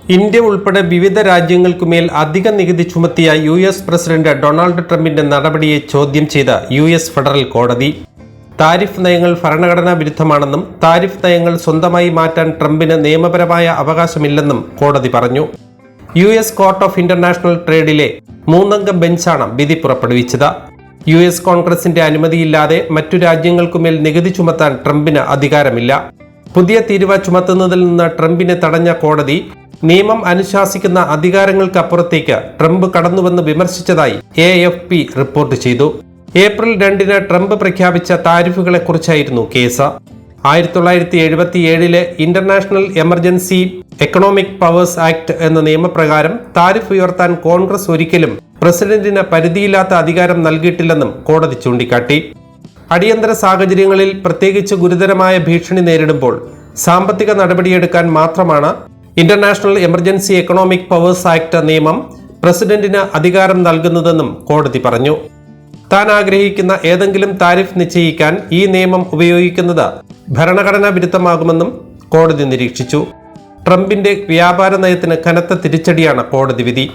India ഉൾപ്പെടെ വിവിധ രാജ്യങ്ങൾക്കുമേൽ അധിക നികുതി ചുമത്തിയ യു.എസ്. പ്രസിഡന്റ് ഡൊണാൾഡ് ട്രംപിന്റെ നടപടിയെ ചോദ്യം ചെയ്ത യു.എസ്. ഫെഡറൽ കോടതി താരിഫ് നയങ്ങൾ ഭരണഘടനാ വിരുദ്ധമാണെന്നും താരിഫ് നയങ്ങൾ സ്വന്തമായി മാറ്റാൻ ട്രംപിന് നിയമപരമായ അവകാശമില്ലെന്നും കോടതി പറഞ്ഞു. യു.എസ്. കോർട്ട് ഓഫ് ഇന്റർനാഷണൽ ട്രേഡിലെ 3-അംഗ ബെഞ്ചാണ് വിധി പുറപ്പെടുവിച്ചത്. യു.എസ്. കോൺഗ്രസിന്റെ അനുമതിയില്ലാതെ മറ്റു രാജ്യങ്ങൾക്കുമേൽ നികുതി ചുമത്താൻ ട്രംപിന് അധികാരമില്ല. പുതിയ തീരുവ ചുമത്തുന്നതിൽ നിന്ന് ട്രംപിനെ തടഞ്ഞ കോടതി നിയമം അനുശാസിക്കുന്ന അധികാരങ്ങൾക്കപ്പുറത്തേക്ക് ട്രംപ് കടന്നുവെന്ന് വിമർശിച്ചതായി AFP റിപ്പോർട്ട് ചെയ്തു. ഏപ്രിൽ 2-ന് ട്രംപ് പ്രഖ്യാപിച്ച താരിഫുകളെക്കുറിച്ചായിരുന്നു case. 1977 International Emergency Economic Powers Act എന്ന നിയമപ്രകാരം താരിഫ് ഉയർത്താൻ കോൺഗ്രസ് ഒരിക്കലും പ്രസിഡന്റിന് പരിധിയില്ലാത്ത അധികാരം നൽകിയിട്ടില്ലെന്നും കോടതി ചൂണ്ടിക്കാട്ടി. അടിയന്തര സാഹചര്യങ്ങളിൽ പ്രത്യേകിച്ച് ഗുരുതരമായ ഭീഷണി നേരിടുമ്പോൾ സാമ്പത്തിക നടപടിയെടുക്കാൻ മാത്രമാണ് international Emergency Economic Powers act നിയമം പ്രസിഡന്റിന് അധികാരം നൽകുന്നതെന്നും കോടതി പറഞ്ഞു. താൻ ആഗ്രഹിക്കുന്ന ഏതെങ്കിലും താരിഫ് നിശ്ചയിക്കാൻ ഈ നിയമം ഉപയോഗിക്കുന്നത് ഭരണഘടനാ വിരുദ്ധമാകുമെന്നും കോടതി നിരീക്ഷിച്ചു. ട്രംപിന്റെ വ്യാപാര നയത്തിന് കനത്ത തിരിച്ചടിയാണ് കോടതി വിധി.